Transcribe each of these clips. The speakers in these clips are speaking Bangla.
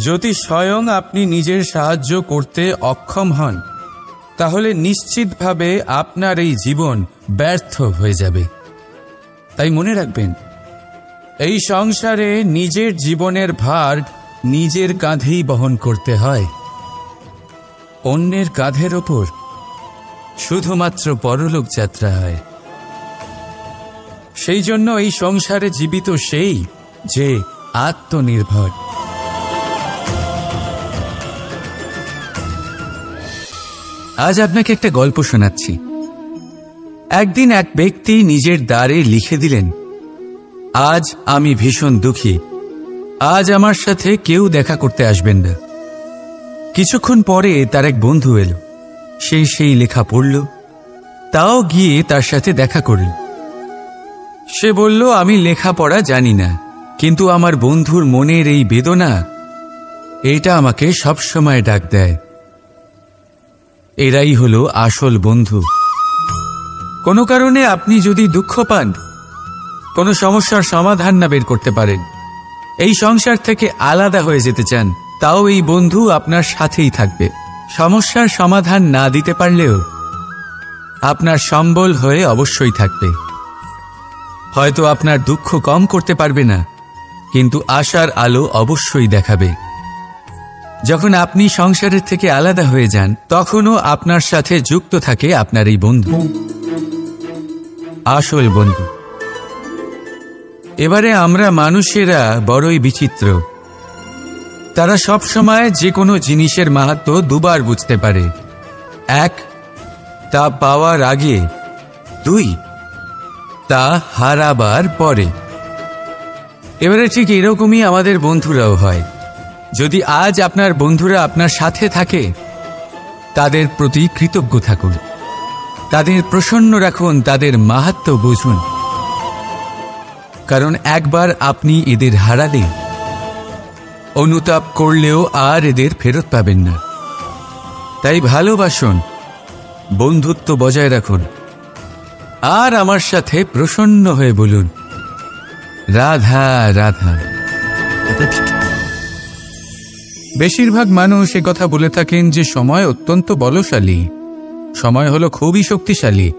যদি স্বয়ং আপনি নিজের সাহায্য করতে অক্ষম হন, তাহলে নিশ্চিতভাবে আপনার এই জীবন ব্যর্থ হয়ে যাবে। তাই মনে রাখবেন, এই সংসারে নিজের জীবনের ভার নিজের কাঁধেই বহন করতে হয়। অন্যের কাঁধের ওপর শুধুমাত্র পরলোক যাত্রা হয়। সেই জন্য এই সংসারে জীবিত সেই যে আত্মনির্ভর। আজ আপনাকে একটা গল্প শোনাচ্ছি। একদিন এক ব্যক্তি নিজের দ্বারে লিখে দিলেন, আজ আমি ভীষণ দুঃখী, আজ আমার সাথে কেউ দেখা করতে আসবেন না। কিছুক্ষণ পরে তার এক বন্ধু এলো, সে সেই লেখা পড়ল, তাও গিয়ে তার সাথে দেখা করল। সে বলল, আমি লেখাপড়া জানি না, কিন্তু আমার বন্ধুর মনের এই বেদনা, এটা আমাকে সবসময় ডাক দেয়। এরাই হলো আসল বন্ধু। কোনো কারণে আপনি যদি দুঃখ পান, কোনো সমস্যার সমাধান না বের করতে পারেন, এই সংসার থেকে আলাদা হয়ে যেতে চান, তাও এই বন্ধু আপনার সাথেই থাকবে। সমস্যার সমাধান না দিতে পারলেও আপনার সম্বল হয়ে অবশ্যই থাকবে। হয়তো আপনার দুঃখ কম করতে পারবে না, কিন্তু আশার আলো অবশ্যই দেখাবে। যখন আপনি সংসারের থেকে আলাদা হয়ে যান, তখনও আপনার সাথে যুক্ত থাকে আপনার এই বন্ধু, আসল বন্ধু। এবারে আমরা মানুষেরা বড়ই বিচিত্র। তারা সব সময় যে কোনো জিনিসের মাহাত্ম্য দুবার বুঝতে পারে। এক, তা পাওয়ার আগে। দুই, তা হারাবার পরে। এবারে ঠিক এরকমই আমাদের বন্ধুরাও হয়। যদি আজ আপনার বন্ধুরা আপনার সাথে থাকে, তাদের প্রতি কৃতজ্ঞ থাকুন, তাদের প্রসন্ন রাখুন, তাদের মাহাত্ম্য বুঝুন। কারণ একবার আপনি এদের হারালে অনুতাপ করলেও আর এদের ফেরত পাবেন না। তাই ভালোবাসুন, বন্ধুত্ব বজায় রাখুন, আর আমার সাথে প্রসন্ন হয়ে বলুন, রাধা রাধা। বেশিরভাগ মানুষ এ কথা বলে থাকেন যে সময় অত্যন্ত বলশালী, সময় হলো খুবই শক্তিশালী।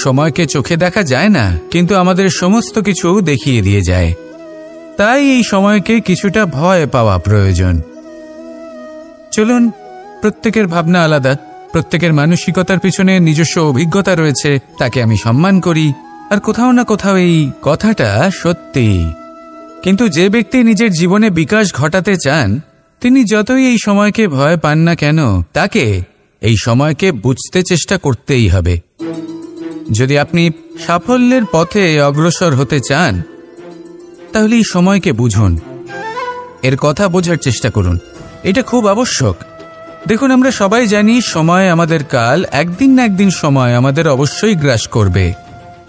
সময়কে চোখে দেখা যায় না, কিন্তু আমাদের সমস্ত কিছু দেখিয়ে দিয়ে যায়। তাই এই সময়কে কিছুটা ভয় পাওয়া প্রয়োজন। চলুন, প্রত্যেকের ভাবনা আলাদা, প্রত্যেকের মানসিকতার পিছনে নিজস্ব অভিজ্ঞতা রয়েছে, তাকে আমি সম্মান করি। আর কোথাও না কোথাও এই কথাটা সত্যি। কিন্তু যে ব্যক্তি নিজের জীবনে বিকাশ ঘটাতে চান, তিনি যতই এই সময়কে ভয় পান না কেন, তাকে এই সময়কে বুঝতে চেষ্টা করতেই হবে। যদি আপনি সাফল্যের পথে অগ্রসর হতে চান, তাহলে এই সময়কে বুঝুন, এর কথা বোঝার চেষ্টা করুন। এটা খুব আবশ্যক। দেখুন, আমরা সবাই জানি সময় আমাদের কাল, একদিন না একদিন সময় আমাদের অবশ্যই গ্রাস করবে।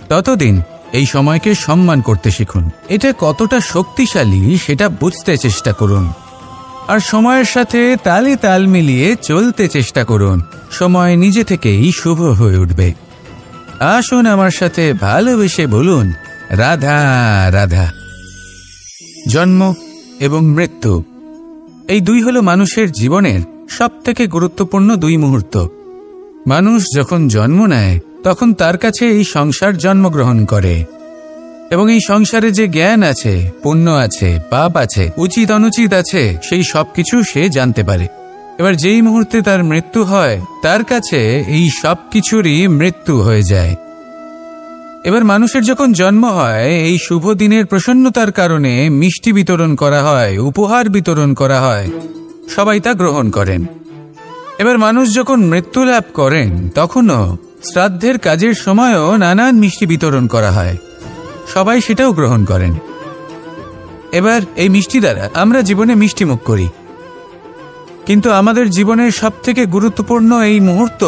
ততদিন এই সময়কে সম্মান করতে শিখুন। এটা কতটা শক্তিশালী সেটা বুঝতে চেষ্টা করুন, আর সময়ের সাথে তালে তাল মিলিয়ে চলতে চেষ্টা করুন। সময় নিজে থেকেই শুভ হয়ে উঠবে। আসুন আমার সাথে ভালোবেসে বলুন, রাধা রাধা। জন্ম এবং মৃত্যু, এই দুই হলো মানুষের জীবনের সবথেকে গুরুত্বপূর্ণ দুই মুহূর্ত। মানুষ যখন জন্ম নেয়, তখন তার কাছে এই সংসার জন্মগ্রহণ করে, এবং এই সংসারে যে জ্ঞান আছে, পুণ্য আছে, পাপ আছে, উচিত অনুচিত আছে, সেই সবকিছু সে জানতে পারে। এবার যেই মুহূর্তে তার মৃত্যু হয়, তার কাছে এই সব কিছুরই মৃত্যু হয়ে যায়। এবার মানুষের যখন জন্ম হয়, এই শুভ দিনের প্রসন্নতার কারণে মিষ্টি বিতরণ করা হয়, উপহার বিতরণ করা হয়, সবাই তা গ্রহণ করেন। এবার মানুষ যখন মৃত্যু লাভ করেন, তখনও শ্রাদ্ধের কাজের সময়ও নানান মিষ্টি বিতরণ করা হয়, সবাই সেটাও গ্রহণ করেন। এবার এই মিষ্টি দ্বারা আমরা জীবনে মিষ্টি মুখ করি, কিন্তু আমাদের জীবনের সবথেকে গুরুত্বপূর্ণ এই মুহূর্ত,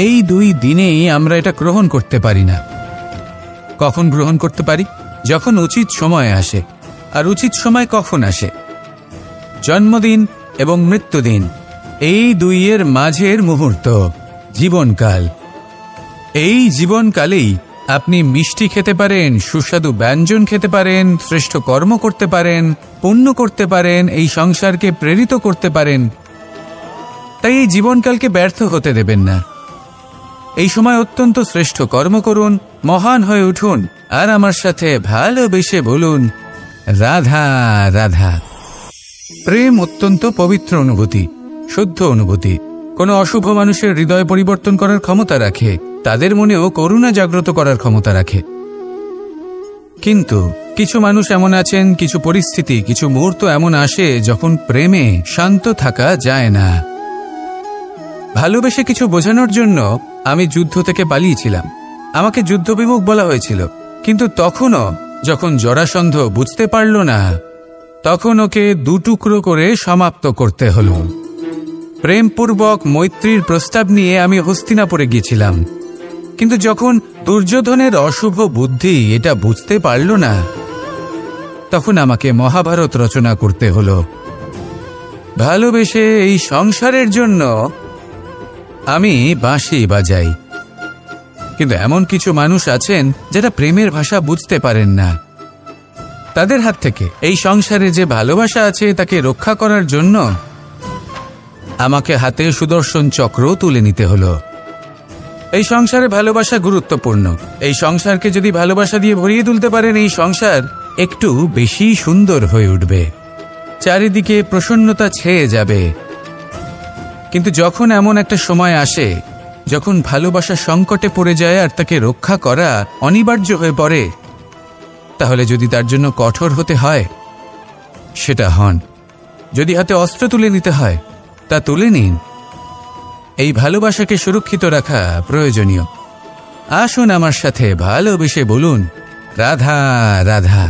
এই দুই দিনেই আমরা এটা গ্রহণ করতে পারি না। কখন গ্রহণ করতে পারি? যখন উচিত সময় আসে। আর উচিত সময় কখন আসে? জন্মদিন এবং মৃত্যুদিন, এই দুইয়ের মাঝের মুহূর্ত, জীবনকাল। এই জীবনকালেই আপনি মিষ্টি খেতে পারেন, সুস্বাদু ব্যঞ্জন খেতে পারেন, শ্রেষ্ঠ কর্ম করতে পারেন, পুণ্য করতে পারেন, এই সংসারকে প্রেরিত করতে পারেন। তাই এই জীবনকালকে ব্যর্থ হতে দেবেন না। এই সময় অত্যন্ত শ্রেষ্ঠ কর্ম করুন, মহান হয়ে উঠুন, আর আমার সাথে ভালোবেসে বলুন, রাধা রাধা। প্রেম অত্যন্ত পবিত্র অনুভূতি, শুদ্ধ অনুভূতি। কোনো অশুভ মানুষের হৃদয় পরিবর্তন করার ক্ষমতা রাখে, তাদের মনেও করুণা জাগ্রত করার ক্ষমতা রাখে। কিন্তু কিছু মানুষ এমন আছেন, কিছু পরিস্থিতি, কিছু মুহূর্ত এমন আসে যখন প্রেমে শান্ত থাকা যায় না। ভালোবেসে কিছু বোঝানোর জন্য আমি যুদ্ধ থেকে পালিয়েছিলাম। আমাকে যুদ্ধবিমুখ বলা হয়েছিল, কিন্তু তখনও যখন জরাসন্ধ বুঝতে পারল না, তখন ওকে দুটুকরো করে সমাপ্ত করতে হলো। প্রেমপূর্বক মৈত্রীর প্রস্তাব নিয়ে আমি হস্তিনাপুরে গিয়েছিলাম, কিন্তু যখন দুর্যোধনের অশুভ বুদ্ধি এটা বুঝতে পারল না, তখন আমাকে মহাভারত রচনা করতে হলো। ভালোবেসে এই সংসারের জন্য আমি বাঁশি বাজাই। কিন্তু এমন কিছু মানুষ আছেন যারা প্রেমের ভাষা বুঝতে পারেন না। তাদের হাত থেকে এই সংসারে যে ভালোবাসা আছে তাকে রক্ষা করার জন্য আমাকে হাতে সুদর্শন চক্র তুলে নিতে হলো। এই সংসারে ভালোবাসা গুরুত্বপূর্ণ। এই সংসারকে যদি ভালোবাসা দিয়ে ভরিয়ে তুলতে পারেন, এই সংসার একটু বেশি সুন্দর হয়ে উঠবে, চারিদিকে প্রসন্নতা ছেয়ে যাবে। কিন্তু যখন এমন একটা সময় আসে যখন ভালোবাসা সংকটে পড়ে যায় আর তাকে রক্ষা করা অনিবার্য হয়ে পড়ে, তাহলে যদি তার জন্য কঠোর হতে হয় সেটা হন। যদি হাতে অস্ত্র তুলে নিতে হয় তা তুলে নিন। এই ভালোবাসাকে সুরক্ষিত রাখা প্রয়োজনীয়। আসুন আমার সাথে ভালোবেসে বলুন, রাধা রাধা।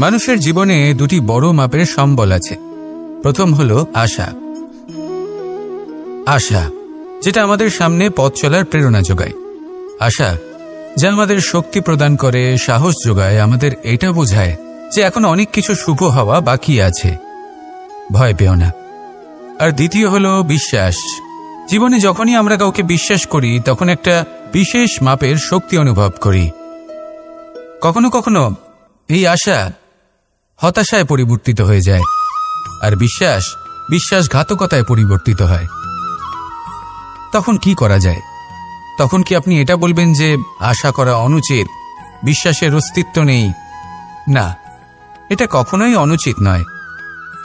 মানুষের জীবনে দুটি বড় মাপের সম্বল আছে। প্রথম হলো আশা। আশা, যেটা আমাদের সামনে পথ চলার প্রেরণা যোগায়। আশা যা আমাদের শক্তি প্রদান করে, সাহস যোগায়, আমাদের এটা বোঝায় যে এখন অনেক কিছু শুভ হওয়া বাকি আছে, ভয় পেও না। আর দ্বিতীয় হলো বিশ্বাস। জীবনে যখনই আমরা কাউকে বিশ্বাস করি তখন একটা বিশেষ মাপের শক্তি অনুভব করি। কখনো কখনো এই আশা হতাশায় পরিবর্তিত হয়ে যায়, আর বিশ্বাসঘাতকতায় পরিবর্তিত হয়। তখন কি করা যায়? তখন কি আপনি এটা বলবেন যে আশা করা অনুচিত, বিশ্বাসের অস্তিত্ব নেই? না, এটা কখনোই অনুচিত নয়।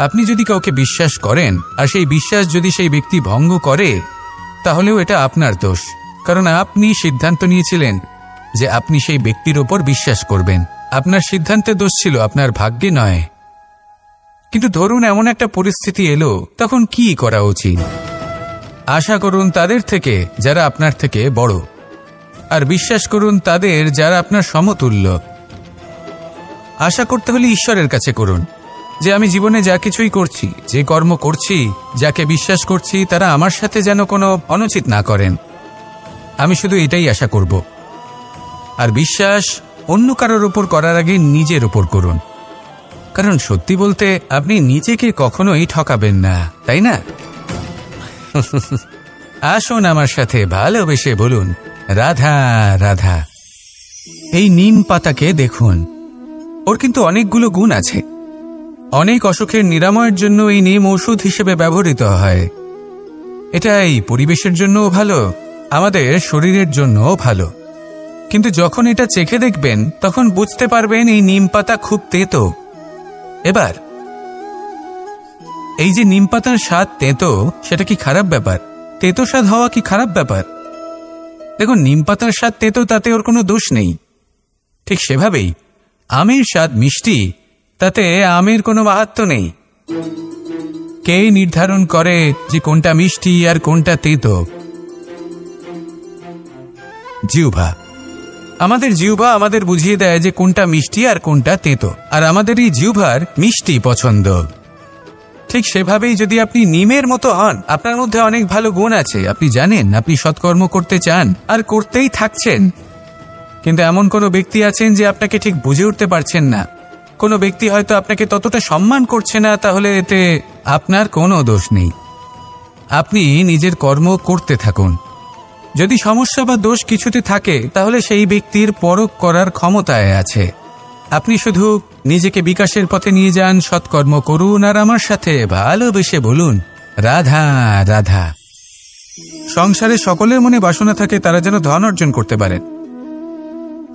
আপনি যদি কাউকে বিশ্বাস করেন আর সেই বিশ্বাস যদি সেই ব্যক্তি ভঙ্গ করে, তাহলেও এটা আপনার দোষ, কারণ আপনি সিদ্ধান্ত নিয়েছিলেন যে আপনি সেই ব্যক্তির ওপর বিশ্বাস করবেন। আপনার সিদ্ধান্তে দোষ ছিল, আপনার ভাগ্যে নয়। কিন্তু ধরুন এমন একটা পরিস্থিতি এলো, তখন কি করা উচিত? আশা করুন তাদের থেকে যারা আপনার থেকে বড়, আর বিশ্বাস করুন তাদের যারা আপনার সমতুল্য। আশা করতে হলে ঈশ্বরের কাছে করুন যে আমি জীবনে যা কিছুই করছি, যে কর্ম করছি, যাকে বিশ্বাস করছি, তারা আমার সাথে যেন কোনো অনুচিত না করেন। আমি শুধু এটাই আশা করব। আর বিশ্বাস অন্য কারোর উপর করার আগে নিজের উপর করুন, কারণ সত্যি বলতে আপনি নিজেকে কখনোই ঠকাবেন না, তাই না? আসুন আমার সাথে ভালোবেসে বলুন, রাধা রাধা। এই নিম পাতাকে দেখুন, ওর কিন্তু অনেকগুলো গুণ আছে। অনেক অসুখের নিরাময়ের জন্য এই নিম ওষুধ হিসেবে ব্যবহৃত হয়। এটা এই পরিবেশের জন্যও ভালো, আমাদের শরীরের জন্যও ভালো। কিন্তু যখন এটা চেখে দেখবেন তখন বুঝতে পারবেন এই নিম পাতা খুব তেতো। এবার এই যে নিম পাতার স্বাদ তেতো, সেটা কি খারাপ ব্যাপার? তেতো স্বাদ হওয়া কি খারাপ ব্যাপার? দেখুন, নিম পাতার স্বাদ তেতো, তাতে ওর কোনো দোষ নেই। ঠিক সেভাবেই আমের স্বাদ মিষ্টি, তাতে আমের কোনো মাহাত্ম্য নেই। কে নির্ধারণ করে যে কোনটা মিষ্টি আর কোনটা তেতো? জিহ্বা। আমাদের জিহ্বা আমাদের বুঝিয়ে দেয় যে কোনটা মিষ্টি আর কোনটা তেতো, আর আমাদের এই জিহ্বার মিষ্টি পছন্দ। ঠিক সেভাবেই যদি আপনি নিমের মতো হন, আপনার মধ্যে অনেক ভালো গুণ আছে, আপনি জানেন, আপনি সৎকর্ম করতে চান আর করতেই থাকছেন। কিন্তু এমন কোনো ব্যক্তি আছেন যে আপনাকে ঠিক বুঝে উঠতে পারছেন না, কোনো ব্যক্তি হয়তো আপনাকে ততটা সম্মান করছে না, তাহলে এতে আপনার কোনো দোষ নেই। আপনি নিজের কর্ম করতে থাকুন, যদি সমস্যা বা দোষ কিছুতে থাকে তাহলে সেই ব্যক্তির পরখ করার ক্ষমতায় আছে। আপনি শুধু নিজেকে বিকাশের পথে নিয়ে যান, সৎকর্ম করুন আর আমার সাথে ভালোবেসে বলুন রাধা রাধা। সংসারে সকলের মনে বাসনা থাকে তারা যেন ধন অর্জন করতে পারেন।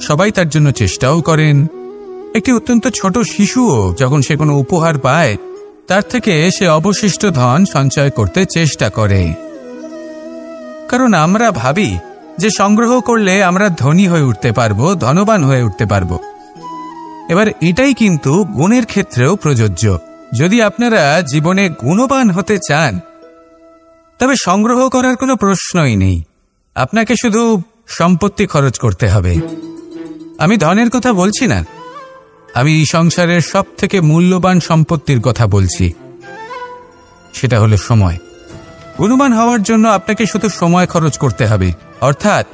সবাই তার জন্য চেষ্টাও করেন। একটি অত্যন্ত ছোট শিশুও যখন সে কোনো উপহার পায় তার থেকে সে অবশিষ্ট ধন সঞ্চয় করতে চেষ্টা করে, কারণ আমরা ভাবি যে সংগ্রহ করলে আমরা ধনী হয়ে উঠতে পারবো, ধনবান হয়ে উঠতে পারবো। এবার এটাই কিন্তু গুণের ক্ষেত্রেও প্রযোজ্য। যদি আপনারা জীবনে গুণবান হতে চান তবে সংগ্রহ করার কোনো প্রশ্নই নেই, আপনাকে শুধু সম্পত্তি খরচ করতে হবে। আমি ধনের কথা বলছি না, আমি এই সংসারের সবথেকে মূল্যবান সম্পত্তির কথা বলছি, সেটা হলো সময়। গুণবান হওয়ার জন্য আপনাকে শুধু সময় খরচ করতে হবে, অর্থাৎ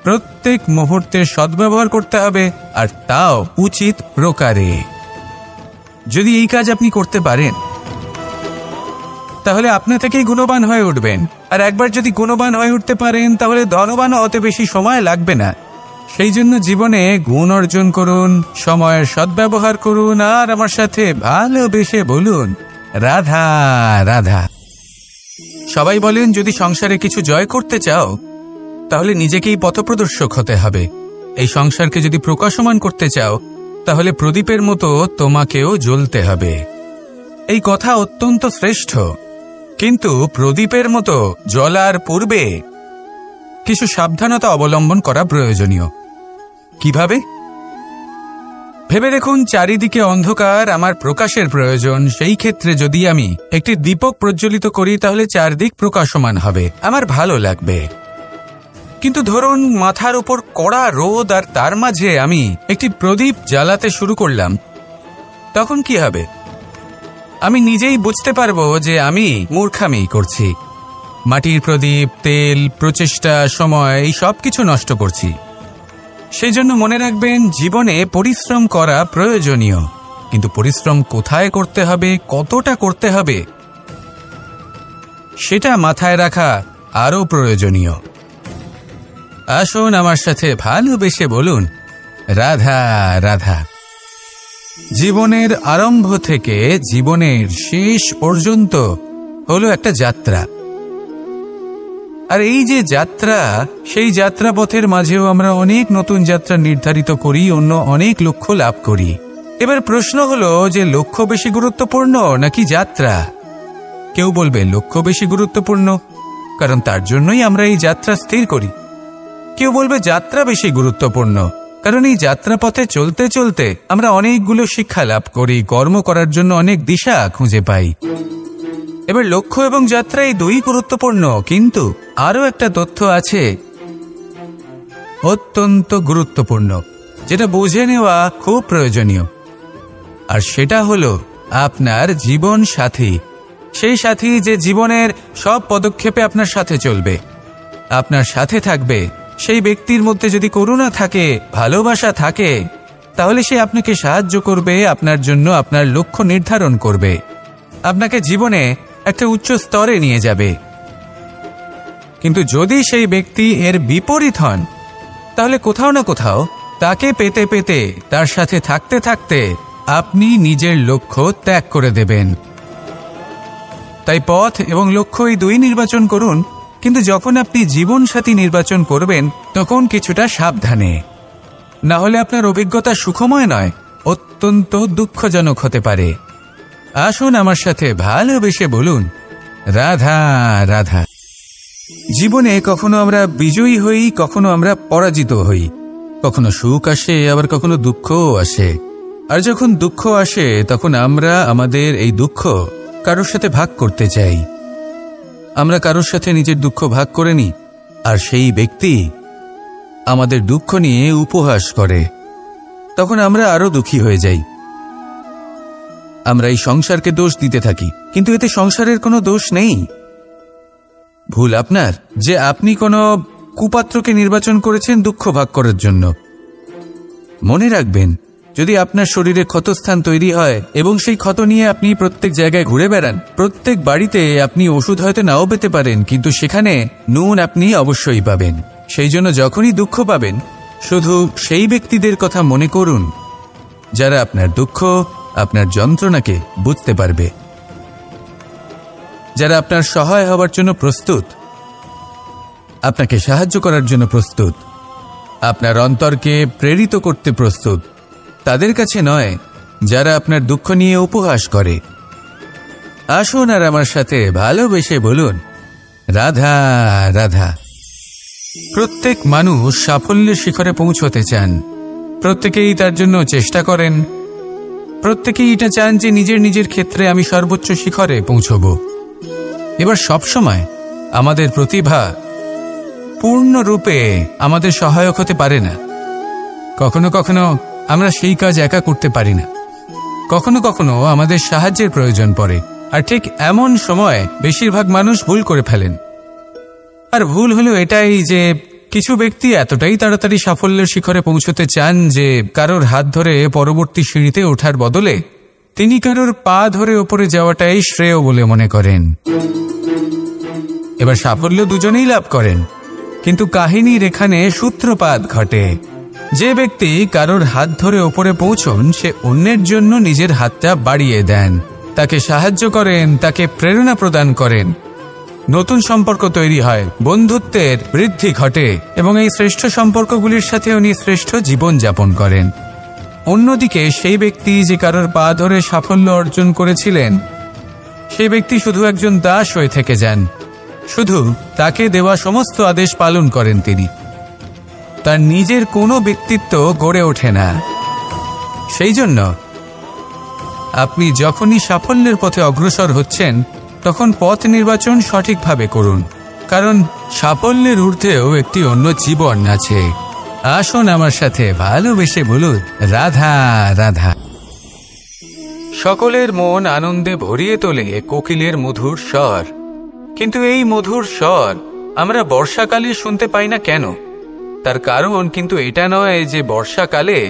প্রত্যেক মুহূর্তের সদ্ব্যবহার করতে হবে, আর তাও উচিত প্রকারে। যদি এই কাজ আপনি করতে পারেন তাহলে আপনি থেকেই গুণবান হয়ে উঠবেন। আর একবার যদি গুণবান হয়ে উঠতে পারেন তাহলে ধনবানও হতে বেশি সময় লাগবে না। সেই জন্য জীবনে গুণ অর্জন করুন, সময়ের সদ্ব্যবহার করুন আর আমার সাথে ভালোবেসে বলুন রাধা রাধা। সবাই বলেন যদি সংসারে কিছু জয় করতে চাও তাহলে নিজেকেই পথপ্রদর্শক হতে হবে। এই সংসারকে যদি প্রকাশমান করতে চাও তাহলে প্রদীপের মতো তোমাকেও জ্বলতে হবে। এই কথা অত্যন্ত শ্রেষ্ঠ, কিন্তু প্রদীপের মতো জ্বলার পূর্বে কিছু সাবধানতা অবলম্বন করা প্রয়োজনীয়। কিভাবে? ভেবে দেখুন, চারিদিকে অন্ধকার, আমার প্রকাশের প্রয়োজন। সেই ক্ষেত্রে যদি আমি একটি দীপক প্রজ্বলিত করি তাহলে চারদিক প্রকাশমান হবে, আমার ভালো লাগবে। কিন্তু ধরুন মাথার উপর কড়া রোদ আর তার মাঝে আমি একটি প্রদীপ জ্বালাতে শুরু করলাম, তখন কি হবে? আমি নিজেই বুঝতে পারবো যে আমি মূর্খামি করছি। মাটির প্রদীপ, তেল, প্রচেষ্টা, সময় এই সব কিছু নষ্ট করছি। সেই জন্য মনে রাখবেন, জীবনে পরিশ্রম করা প্রয়োজনীয়, কিন্তু পরিশ্রম কোথায় করতে হবে, কতটা করতে হবে, সেটা মাথায় রাখা আরও প্রয়োজনীয়। আসুন আমার সাথে ভালোবেসে বলুন রাধা রাধা। জীবনের আরম্ভ থেকে জীবনের শেষ পর্যন্ত হলো একটা যাত্রা, আর এই যে যাত্রা, সেই যাত্রা পথের মাঝেও আমরা অনেক নতুন যাত্রা নির্ধারিত করি, অন্য অনেক লক্ষ্য লাভ করি। এবার প্রশ্ন হলো যে লক্ষ্য বেশি গুরুত্বপূর্ণ নাকি যাত্রা? কেউ বলবে লক্ষ্য বেশি গুরুত্বপূর্ণ, কারণ তার জন্যই আমরা এই যাত্রা স্থির করি। কেউ বলবে যাত্রা বেশি গুরুত্বপূর্ণ, কারণ এই যাত্রা পথে চলতে চলতে আমরা অনেকগুলো শিক্ষা লাভ করি, কর্ম করার জন্য অনেক দিশা খুঁজে পাই। এবার লক্ষ্য এবং যাত্রা এই দুই গুরুত্বপূর্ণ, কিন্তু আরও একটা তথ্য আছে অত্যন্ত গুরুত্বপূর্ণ, যেটা বুঝে নেওয়া খুব প্রয়োজনীয়, আর সেটা হলো আপনার জীবন সাথী। সেই সাথী যে জীবনের সব পদক্ষেপে আপনার সাথে চলবে, আপনার সাথে থাকবে। সেই ব্যক্তির মধ্যে যদি করুণা থাকে, ভালোবাসা থাকে, তাহলে সে আপনাকে সাহায্য করবে, আপনার জন্য আপনার লক্ষ্য নির্ধারণ করবে, আপনাকে জীবনে একটা উচ্চ স্তরে নিয়ে যাবে। কিন্তু যদি সেই ব্যক্তি এর বিপরীত হন, তাহলে কোথাও না কোথাও তাকে পেতে পেতে, তার সাথে থাকতে থাকতে আপনি নিজের লক্ষ্য ত্যাগ করে দেবেন। তাই পথ এবং লক্ষ্য এই দুই নির্বাচন করুন, কিন্তু যখন আপনি জীবনসাথী নির্বাচন করবেন তখন কিছুটা সাবধানে, না হলে আপনার অভিজ্ঞতা সুখময় নয়, অত্যন্ত দুঃখজনক হতে পারে। আসুন আমার সাথে ভালোবেসে বলুন রাধা রাধা। জীবনে কখনো আমরা বিজয়ী হই, কখনো আমরা পরাজিত হই, কখনো সুখ আসে, আবার কখনো দুঃখও আসে। আর যখন দুঃখ আসে তখন আমরা আমাদের এই দুঃখ কারোর সাথে ভাগ করতে চাই। আমরা কারোর সাথে নিজের দুঃখ ভাগ করে নিই, আর সেই ব্যক্তি আমাদের দুঃখ নিয়ে উপহাস করে, তখন আমরা আরো দুঃখী হয়ে যাই। আমরা এই সংসারকে দোষ দিতে থাকি, কিন্তু এতে সংসারের কোনো দোষ নেই। ভুল আপনার যে আপনি কোনো কুপাত্রকে নির্বাচন করেছেন দুঃখ ভাগ করার জন্য। মনে রাখবেন, যদি আপনার শরীরে ক্ষতস্থান তৈরি হয় এবং সেই ক্ষত নিয়ে আপনি প্রত্যেক জায়গায় ঘুরে বেড়ান, প্রত্যেক বাড়িতে আপনি ওষুধ হয়তো নাও পেতে পারেন, কিন্তু সেখানে নুন আপনি অবশ্যই পাবেন। সেই জন্য যখনই দুঃখ পাবেন শুধু সেই ব্যক্তিদের কথা মনে করুন যারা আপনার দুঃখ, আপনার যন্ত্রণাকে বুঝতে পারবে, যারা আপনার সহায় হবার জন্য প্রস্তুত, আপনাকে সাহায্য করার জন্য প্রস্তুত, আপনার অন্তরকে প্রেরিত করতে প্রস্তুত। তাদের কাছে নয় যারা আপনার দুঃখ নিয়ে উপহাস করে। আসুন আর আমার সাথে ভালোবেসে বলুন, রাধা রাধা। প্রত্যেক মানুষ সাফল্যের শিখরে পৌঁছতে চান, প্রত্যেকেই তার জন্য চেষ্টা করেন, প্রত্যেকেই এটা চান যে নিজের নিজের ক্ষেত্রে আমি সর্বোচ্চ শিখরে পৌঁছব। এবার সবসময় আমাদের প্রতিভা পূর্ণরূপে আমাদের সহায়ক হতে পারে না। কখনো কখনো আমরা সেই কাজ একা করতে পারি না, কখনো কখনো আমাদের সাহায্যের প্রয়োজন পড়ে। আর ঠিক এমন সময় বেশিরভাগ মানুষ ভুল করে ফেলেন। আর ভুল হলো এটাই যে কিছু ব্যক্তি এতটাই তাড়াতাড়ি সাফল্যের শিখরে পৌঁছতে চান যে কারোর হাত ধরে পরবর্তী সিঁড়িতে ওঠার বদলে তিনি কারোর পা ধরে ওপরে যাওয়াটাই শ্রেয় বলে মনে করেন। এবার সাফল্য দুজনেই লাভ করেন, কিন্তু কাহিনীর এখানে সূত্রপাত ঘটে। যে ব্যক্তি কারোর হাত ধরে ওপরে পৌঁছন সে অন্যের জন্য নিজের হাতটা বাড়িয়ে দেন, তাকে সাহায্য করেন, তাকে প্রেরণা প্রদান করেন। নতুন সম্পর্ক তৈরি হয়, বন্ধুত্বের বৃদ্ধি ঘটে এবং এই শ্রেষ্ঠ সম্পর্কগুলির সাথে উনি শ্রেষ্ঠ জীবন যাপন করেন। অন্যদিকে সেই ব্যক্তি যে কারোর পা ধরে সাফল্য অর্জন করেছিলেন সেই ব্যক্তি শুধু একজন দাস হয়ে থেকে যান, শুধু তাকে দেওয়া সমস্ত আদেশ পালন করেন তিনি। তার নিজের কোনো ব্যক্তিত্ব গড়ে ওঠে না। সেই জন্য আপনি যখনই সাফল্যের পথে অগ্রসর হচ্ছেন তখন পথ নির্বাচন সঠিকভাবে করুন, কারণ সাফল্যের ঊর্ধ্বেও একটি অন্য জীবন আছে। আসুন আমার সাথে ভালোবেসে বলুন, রাধা রাধা। সকলের মন আনন্দে ভরিয়ে তোলে কোকিলের মধুর স্বর, কিন্তু এই মধুর স্বর আমরা বর্ষাকালে শুনতে পাই না কেন? তার কারণ কিন্তু এটা নয় যে বর্ষাকালে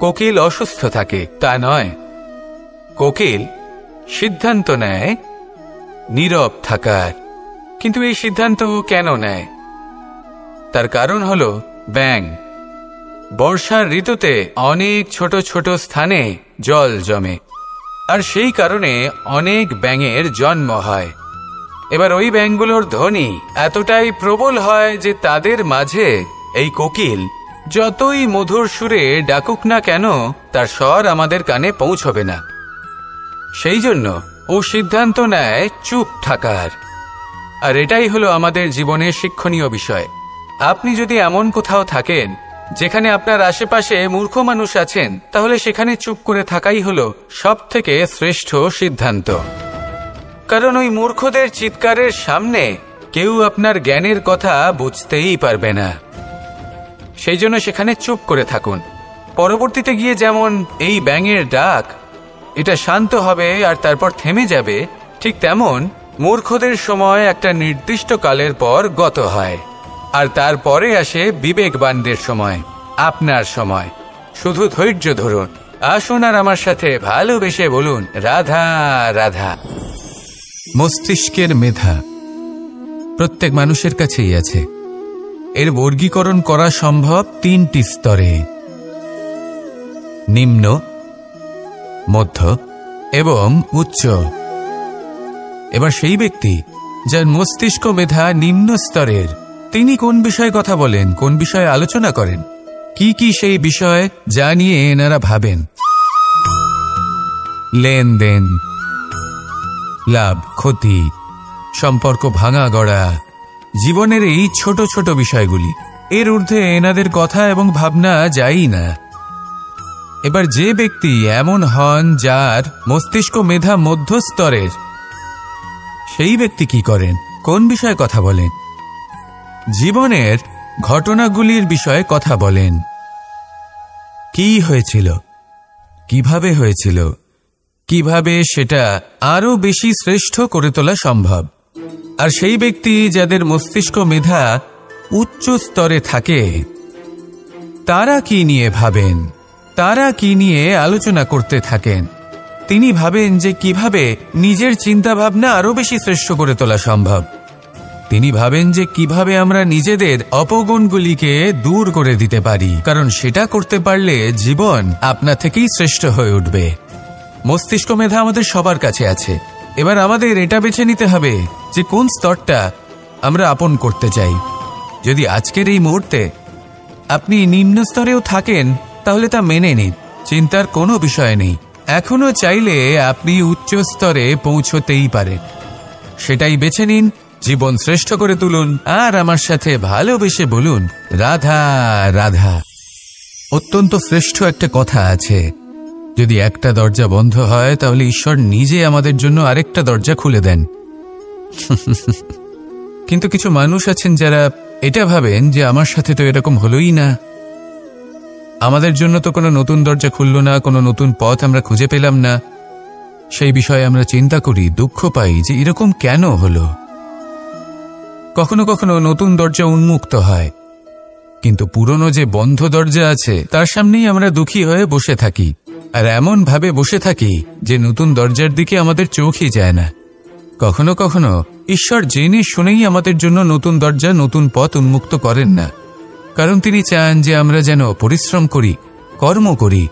কোকিল অসুস্থ থাকে, তা নয়। কোকিল সিদ্ধান্ত নেয় নীরব থাকার, কিন্তু এই সিদ্ধান্ত কেন নেয়? তার কারণ হলো ব্যাঙ। বর্ষার ঋতুতে অনেক ছোট ছোট স্থানে জল জমে, আর সেই কারণে অনেক ব্যাঙের জন্ম হয়। এবার ওই ব্যাঙগুলোর ধ্বনি এতটাই প্রবল হয় যে তাদের মাঝে এই কোকিল যতই মধুর সুরে ডাকুক না কেন তার স্বর আমাদের কানে পৌঁছবে না। সেই জন্য ও সিদ্ধান্ত নেয় চুপ থাকার। আর এটাই হলো আমাদের জীবনের শিক্ষণীয় বিষয়। আপনি যদি এমন কোথাও থাকেন যেখানে আপনার আশেপাশে মূর্খ মানুষ আছেন, তাহলে সেখানে চুপ করে থাকাই হলো সবথেকে শ্রেষ্ঠ সিদ্ধান্ত। কারণ ওই মূর্খদের চিৎকারের সামনে কেউ আপনার জ্ঞানের কথা বুঝতেই পারবে না। সেই জন্য সেখানে চুপ করে থাকুন। পরবর্তীতে গিয়ে যেমন এই ব্যাঙের ডাক এটা শান্ত হবে আর তারপর থেমে যাবে, ঠিক তেমন মূর্খদের সময় একটা নির্দিষ্ট কালের পর গত হয়, আর তারপরে আসে বিবেকবানদের সময়, আপনার সময়। শুধু ধৈর্য ধরুন। আসুন আর আমার সাথে ভালোবেসে বলুন, রাধা রাধা। মস্তিষ্কের মেধা প্রত্যেক মানুষের কাছেই আছে। এর বর্গীকরণ করা সম্ভব তিনটি স্তরে: নিম্ন, মধ্য এবং উচ্চ। এবার সেই ব্যক্তি যার মস্তিষ্ক মেধা নিম্ন স্তরের, তিনি কোন বিষয়ে কথা বলেন, কোন বিষয়ে আলোচনা করেন, কি কি সেই বিষয় যা নিয়ে এনারা ভাবেন? লেনদেন, লাভ ক্ষতি, সম্পর্ক ভাঙা গড়া, জীবনের এই ছোট ছোট বিষয়গুলি। এর ঊর্ধ্বে এনাদের কথা এবং ভাবনা যায়ই না। এবার যে ব্যক্তি এমন হন যার মস্তিষ্ক মেধা মধ্যস্তরের, সেই ব্যক্তি কি করেন, কোন বিষয়ে কথা বলেন? জীবনের ঘটনাগুলির বিষয়ে কথা বলেন। কি হয়েছিল, কিভাবে হয়েছিল, কিভাবে সেটা আরো বেশি শ্রেষ্ঠ করে তোলা সম্ভব। আর সেই ব্যক্তি যাদের মস্তিষ্ক মেধা উচ্চ স্তরে থাকে, তারা কি নিয়ে ভাবেন, তারা কি নিয়ে আলোচনা করতে থাকেন? তিনি ভাবেন যে কিভাবে নিজের চিন্তা ভাবনা আরো বেশি শ্রেষ্ঠ করে তোলা সম্ভব। তিনি ভাবেন যে কিভাবে আমরা নিজেদের অপগুণগুলিকে দূর করে দিতে পারি, কারণ সেটা করতে পারলে জীবন আপনা থেকেই শ্রেষ্ঠ হয়ে উঠবে। মস্তিষ্ক মেধা আমাদের সবার কাছে আছে। এবার আমাদের এটা বেছে নিতে হবে যে কোন স্তরটা আমরা আপন করতে চাই। যদি আজকের এই মুহূর্তে আপনি নিম্ন স্তরেও থাকেন তাহলে তা মেনে নিন, চিন্তার কোনো বিষয় নেই। এখনো চাইলে আপনি উচ্চ স্তরে পৌঁছতেই পারেন। সেটাই বেছে নিন, জীবন শ্রেষ্ঠ করে তুলুন আর আমার সাথে ভালোবেসে বলুন রাধা রাধা। অত্যন্ত শ্রেষ্ঠ একটা কথা আছে, যদি একটা দরজা বন্ধ হয় তাহলে ঈশ্বর নিজে আমাদের জন্য আরেকটা দরজা খুলে দেন। কিন্তু কিছু মানুষ আছেন যারা এটা ভাবেন যে আমার সাথে তো এরকম হলোই না, আমাদের জন্য তো কোনো নতুন দরজা খুলল না, কোনো নতুন পথ আমরা খুঁজে পেলাম না। সেই বিষয়ে আমরা চিন্তা করি, দুঃখ পাই যে এরকম কেন হলো। কখনো কখনো নতুন দরজা উন্মুক্ত হয়, কিন্তু পুরনো যে বন্ধ দরজা আছে তার সামনেই আমরা দুঃখী হয়ে বসে থাকি, আর এমন ভাবে বসে থাকি যে নতুন দরজার দিকে আমাদের চোখই যায় না। কখনো কখনো ঈশ্বর জেনে শুনেই আমাদের জন্য নতুন দরজা, নতুন পথ উন্মুক্ত করেন না, কারণ তিনি চান যে আমরা যেন পরিশ্রম করি, কর্ম করি,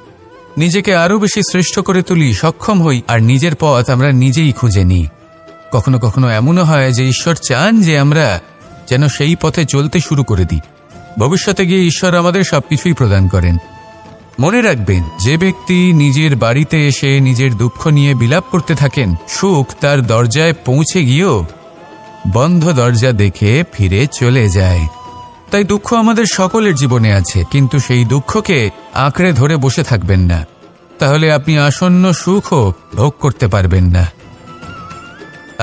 নিজেকে আরো বেশি শ্রেষ্ঠ করে তুলি, সক্ষম হই, আর নিজের পথ আমরা নিজেই খুঁজে নিই। কখনো কখনো এমনও হয় যে ঈশ্বর চান যে আমরা যেন সেই পথে চলতে শুরু করে দিই। ভবিষ্যতে গিয়ে ঈশ্বর আমাদের সবকিছুই প্রদান করেন। মনে রাখবেন, যে ব্যক্তি নিজের বাড়িতে এসে নিজের দুঃখ নিয়ে বিলাপ করতে থাকেন, সুখ তার দরজায় পৌঁছে গিয়েও বন্ধ দরজা দেখে ফিরে চলে যায়। তাই দুঃখ আমাদের সকলের জীবনে আছে, কিন্তু সেই দুঃখকে আঁকড়ে ধরে বসে থাকবেন না, তাহলে আপনি আসন্ন সুখও ভোগ করতে পারবেন না।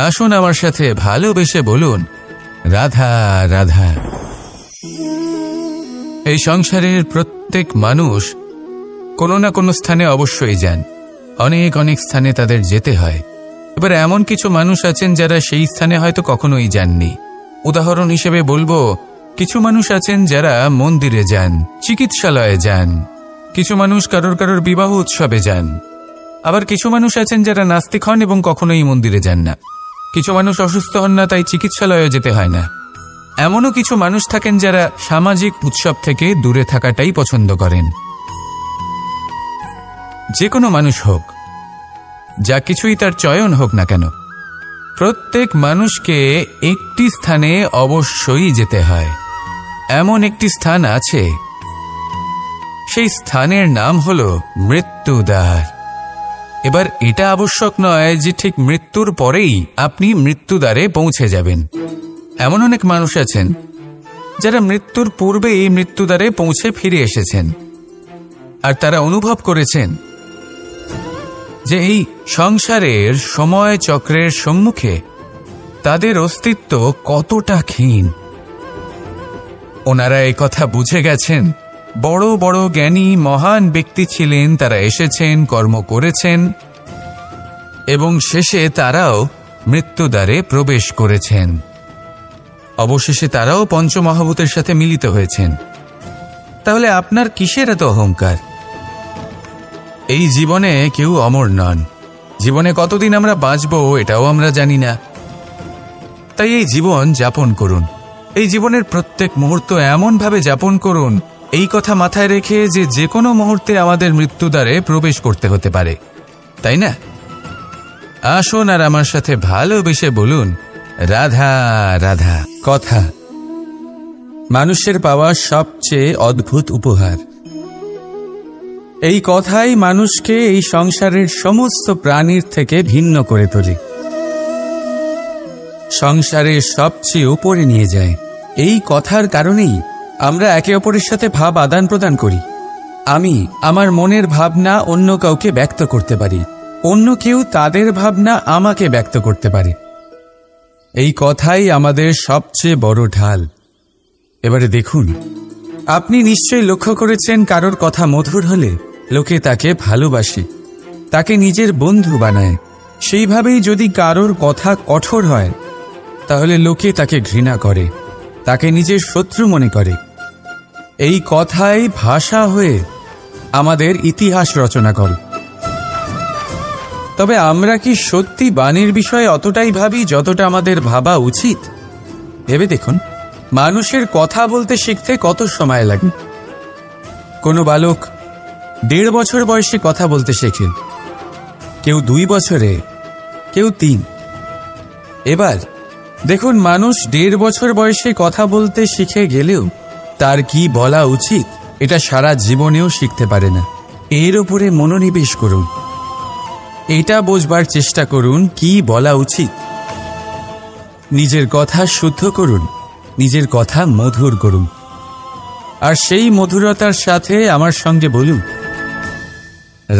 আসুন আমার সাথে ভালোবেসে বলুন রাধা রাধা। এই সংসারের প্রত্যেক মানুষ কোনো না কোনো স্থানে অবশ্যই যান, অনেক অনেক স্থানে তাদের যেতে হয়। এবার এমন কিছু মানুষ আছেন যারা সেই স্থানে হয়তো কখনোই যাননি। উদাহরণ হিসেবে বলবো, কিছু মানুষ আছেন যারা মন্দিরে যান, চিকিৎসালয়ে যান, কিছু মানুষ কারোর বিবাহ উৎসবে যান, আবার কিছু মানুষ আছেন যারা নাস্তিক হন এবং কখনোই মন্দিরে যান না। কিছু মানুষ অসুস্থ হন না, তাই চিকিৎসালয়ে যেতে হয় না। এমনও কিছু মানুষ থাকেন যারা সামাজিক উৎসব থেকে দূরে থাকাটাই পছন্দ করেন। যে কোনো মানুষ হোক, যা কিছুই তার চয়ন হোক না কেন, প্রত্যেক মানুষকে একটি স্থানে অবশ্যই যেতে হয়। এমন একটি স্থান আছে, সেই স্থানের নাম হলো মৃত্যুদ্বার। এবার এটা আবশ্যক নয় যে ঠিক মৃত্যুর পরেই আপনি মৃত্যুদ্বারে পৌঁছে যাবেন। এমন অনেক মানুষ আছেন যারা মৃত্যুর পূর্বেই মৃত্যুদ্বারে পৌঁছে ফিরে এসেছেন, আর তারা অনুভব করেছেন যে এই সংসারের সময় চক্রের সম্মুখে তাদের অস্তিত্ব কতটা ক্ষীণ। ওনারা এই কথা বুঝে গেছেন। বড় বড় জ্ঞানী মহান ব্যক্তি ছিলেন, তারা এসেছেন, কর্ম করেছেন এবং শেষে তারাও মৃত্যুদ্বারে প্রবেশ করেছেন। অবশেষে তারাও পঞ্চমহাভূতের সাথে মিলিত হয়েছেন। তাহলে আপনার কিসের এত অহংকার? এই জীবনে কেউ অমর নন। জীবনে কতদিন আমরা বাঁচব এটাও আমরা জানি না। তাই এই জীবন যাপন করুন। এই জীবনের প্রত্যেক মুহূর্ত এমনভাবে যাপন করুন, এই কথা মাথায় রেখে যে কোনো মুহূর্তে আমাদের মৃত্যুদ্বারে প্রবেশ করতে হতে পারে, তাই না? আসুন আর আমার সাথে ভালোবেসে বলুন রাধা রাধা। কথা মানুষের পাওয়া সবচেয়ে অদ্ভুত উপহার। এই কথাই মানুষকে এই সংসারের সমস্ত প্রাণীর থেকে ভিন্ন করে তোলে, সংসারের সবচেয়ে উপরে নিয়ে যায়। এই কথার কারণেই আমরা একে অপরের সাথে ভাব আদান প্রদান করি। আমি আমার মনের ভাবনা অন্য কাউকে ব্যক্ত করতে পারি, অন্য কেউ তাদের ভাবনা আমাকে ব্যক্ত করতে পারে। এই কথাই আমাদের সবচেয়ে বড় ঢাল। এবারে দেখুন, আপনি নিশ্চয়ই লক্ষ্য করেছেন, কারোর কথা মধুর হলে লোকে তাকে ভালোবাসে, তাকে নিজের বন্ধু বানায়। সেইভাবেই যদি কারোর কথা কঠোর হয় তাহলে লোকে তাকে ঘৃণা করে, তাকে নিজের শত্রু মনে করে। এই কথাই ভাষা হয়ে আমাদের ইতিহাস রচনা করে। তবে আমরা কি সত্যি বাণীর বিষয়ে অতটাই ভাবি যতটা আমাদের ভাবা উচিত? ভেবে দেখুন, মানুষের কথা বলতে শিখতে কত সময় লাগে। কোনো বালক 1.5 বছর বয়সে কথা বলতে শেখে, কেউ 2 বছরে, কেউ 3। এবার দেখুন, মানুষ 1.5 বছর বয়সে কথা বলতে শিখে গেলেও তার কি বলা উচিত এটা সারা জীবনেও শিখতে পারে না। এর উপরে মনোনিবেশ করুন, এটা বোঝবার চেষ্টা করুন কি বলা উচিত। নিজের কথা শুদ্ধ করুন, নিজের কথা মধুর করুন, আর সেই মধুরতার সাথে আমার সঙ্গে বলুন,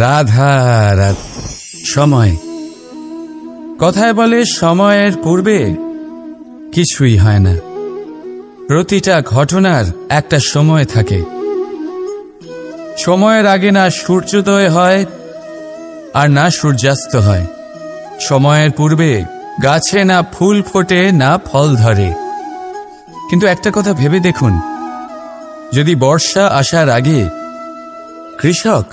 রাধা রাধা। সময়, কথায় বলে সময়ের পূর্বে কিছুই হয় না। প্রতিটা ঘটনার একটা সময় থাকে। সময়ের আগে না সূর্যোদয় হয় আর না সূর্যাস্ত হয়। সময়ের পূর্বে গাছে না ফুল ফোটে না ফল ধরে। কিন্তু একটা কথা ভেবে দেখুন, যদি বর্ষা আসার আগে কৃষক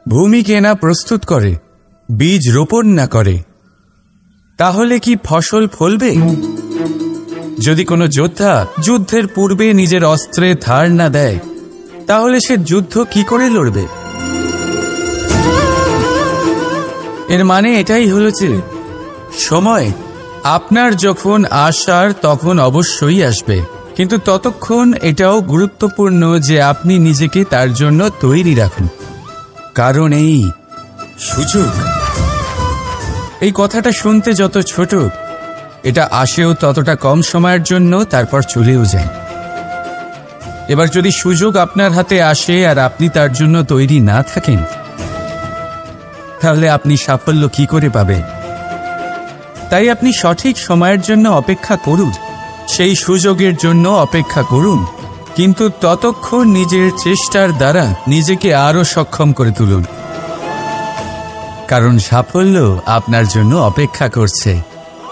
ভূমিকে না প্রস্তুত করে, বীজ রোপণ না করে, তাহলে কি ফসল ফলবে? যদি কোনো যোদ্ধা যুদ্ধের পূর্বে নিজের অস্ত্রে ধার না দেয়, তাহলে সে যুদ্ধ কি করে লড়বে? এর মানে এটাই হলো যে সময় আপনার যখন আসার তখন অবশ্যই আসবে, কিন্তু ততক্ষণ এটাও গুরুত্বপূর্ণ যে আপনি নিজেকে তার জন্য তৈরি রাখুন। কারণ এই সুযোগ, এই কথাটা শুনতে যত ছোট, এটা আসেও ততটা কম সময়ের জন্য, তারপর চলেও যায়। এবার যদি সুযোগ আপনার হাতে আসে আর আপনি তার জন্য তৈরি না থাকেন, তাহলে আপনি সাফল্য কি করে পাবেন? তাই আপনি সঠিক সময়ের জন্য অপেক্ষা করুন, সেই সুযোগের জন্য অপেক্ষা করুন, কিন্তু ততক্ষণ নিজের চেষ্টার দ্বারা নিজেকে আরো সক্ষম করে তুলুন, কারণ সাফল্য আপনার জন্য অপেক্ষা করছে,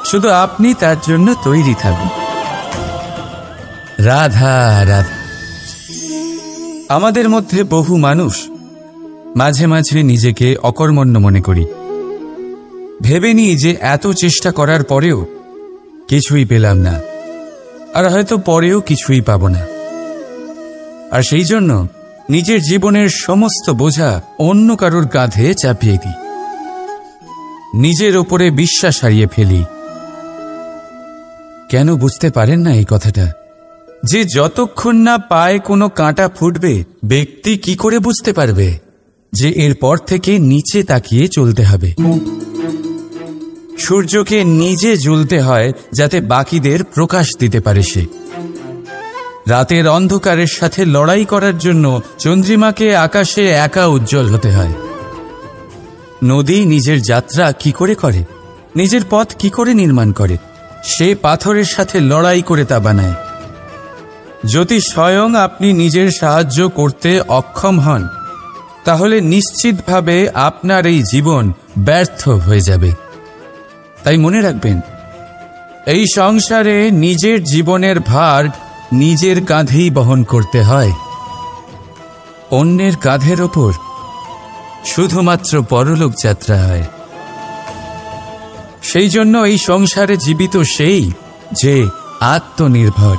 শুধু আপনি তার জন্য তৈরি থাকুন। রাধা রাধা। আমাদের মধ্যে বহু মানুষ মাঝে মাঝে নিজেকে অকর্মণ্য মনে করি, ভেবে নিই যে এত চেষ্টা করার পরেও কিছুই পেলাম না, আর হয়তো পরেও কিছুই পাব না। আর সেই জন্য নিজের জীবনের সমস্ত বোঝা অন্য কারোর কাঁধে চাপিয়ে দিই, নিজের ওপরে বিশ্বাস হারিয়ে ফেলি। কেন বুঝতে পারেন না এই কথাটা? যে যতক্ষণ না পায়ে কোনো কাঁটা ফুটবে, ব্যক্তি কি করে বুঝতে পারবে যে এরপর থেকে নিচে তাকিয়ে চলতে হবে? সূর্যকে নিজে জ্বলতে হয় যাতে বাকিদের প্রকাশ দিতে পারে সে। রাতের অন্ধকারের সাথে লড়াই করার জন্য চন্দ্রিমাকে আকাশে একা উজ্জ্বল হতে হয়। নদী নিজের যাত্রা কি করে করে, নিজের পথ কি করে নির্মাণ করে? সে পাথরের সাথে লড়াই করে তা বানায়। যদি স্বয়ং আপনি নিজের সাহায্য করতে অক্ষম হন, তাহলে নিশ্চিতভাবে আপনার এই জীবন ব্যর্থ হয়ে যাবে। তাই মনে রাখবেন, এই সংসারে নিজের জীবনের ভার নিজের কাঁধেই বহন করতে হয়। অন্যের কাঁধের ওপর শুধুমাত্র পরলোক যাত্রা হয়। সেই জন্য এই সংসারে জীবিত সেই যে আত্মনির্ভর।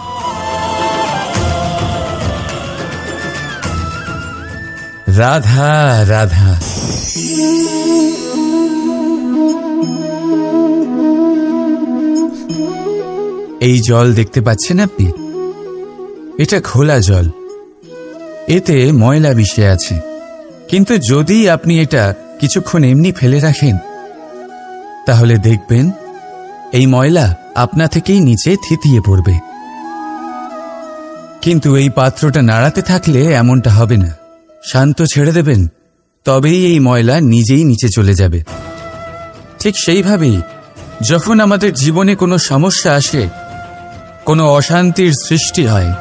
রাধা রাধা। এই জল দেখতে পাচ্ছেন আপনি? এটা খোলা জল, এতে ময়লা মিশে আছে। কিন্তু যদি আপনি এটা কিছুক্ষণ এমনি ফেলে রাখেন, তাহলে দেখবেন এই ময়লা আপনা থেকেই নিচে থিতিয়ে পড়বে। কিন্তু এই পাত্রটা নাড়াতে থাকলে এমনটা হবে না। শান্ত ছেড়ে দেবেন, তবেই এই ময়লা নিজেই নিচে চলে যাবে। ঠিক সেইভাবেই যখন আমাদের জীবনে কোনো সমস্যা আসে, কোনো অশান্তির সৃষ্টি হয়,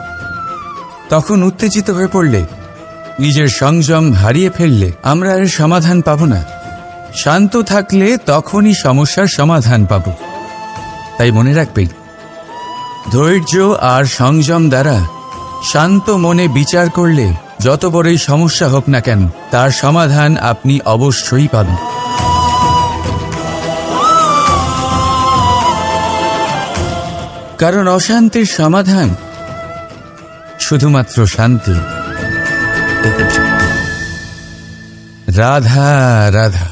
তখন উত্তেজিত হয়ে পড়লে, নিজের সংযম হারিয়ে ফেললে আমরা এর সমাধান পাব না। শান্ত থাকলে তখনই সমস্যার সমাধান পাব। তাই মনে রাখবেন, ধৈর্য আর সংযম দ্বারা শান্ত মনে বিচার করলে যত বড়ই সমস্যা হোক না কেন, তার সমাধান আপনি অবশ্যই পাবেন। কারণ অশান্তির সমাধান শুধুমাত্র শান্তি। রাধা রাধা।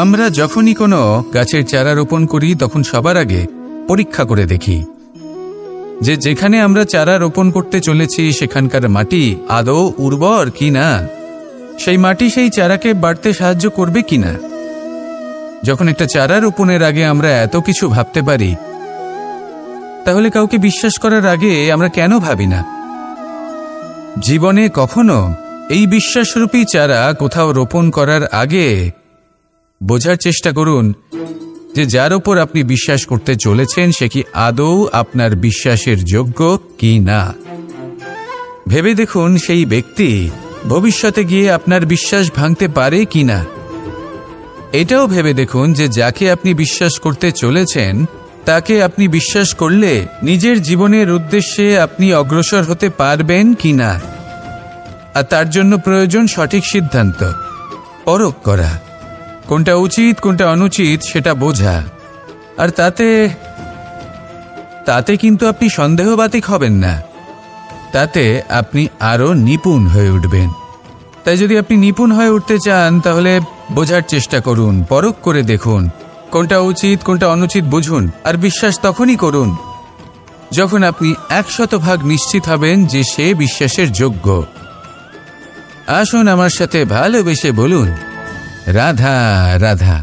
আমরা যখনই কোনো গাছের চারা রোপণ করি তখন সবার আগে পরীক্ষা করে দেখি যে যেখানে আমরা চারা রোপণ করতে চলেছি সেখানকার মাটি আদৌ উর্বর কিনা, সেই মাটি সেই চারাকে বাড়তে সাহায্য করবে কিনা। যখন একটা চারা রোপণের আগে আমরা এত কিছু ভাবতে পারি, তাহলে কাউকে বিশ্বাস করার আগে আমরা কেন ভাবি না? জীবনে কখনো এই বিশ্বাসরূপী চারা কোথাও রোপণ করার আগে বোঝার চেষ্টা করুন যে যার উপর আপনি বিশ্বাস করতে চলেছেন সে কি আদৌ আপনার বিশ্বাসের যোগ্য কি না। ভেবে দেখুন সেই ব্যক্তি ভবিষ্যতে গিয়ে আপনার বিশ্বাস ভাঙতে পারে কি না। এটাও ভেবে দেখুন যে যাকে আপনি বিশ্বাস করতে চলেছেন তাকে আপনি বিশ্বাস করলে নিজের জীবনের উদ্দেশ্যে আপনি অগ্রসর হতে পারবেন কি না। আর তার জন্য প্রয়োজন সঠিক সিদ্ধান্ত, পরখ করা, কোনটা উচিত কোনটা অনুচিত সেটা বোঝা। আর তাতে কিন্তু আপনি সন্দেহবাতিক হবেন না, তাতে আপনি আরো নিপুণ হয়ে উঠবেন। তাই যদি আপনি নিপুণ হয়ে উঠতে চান তাহলে বোঝার চেষ্টা করুন, পরখ করে দেখুন, কোনটা উচিত কোনটা অনুচিত বুঝুন। আর বিশ্বাস তখনই করুন যখন আপনি 100% নিশ্চিত হবেন যে সে বিশ্বাসের যোগ্য। আসুন আমার সাথে ভালোবেসে বলুন রাধা রাধা।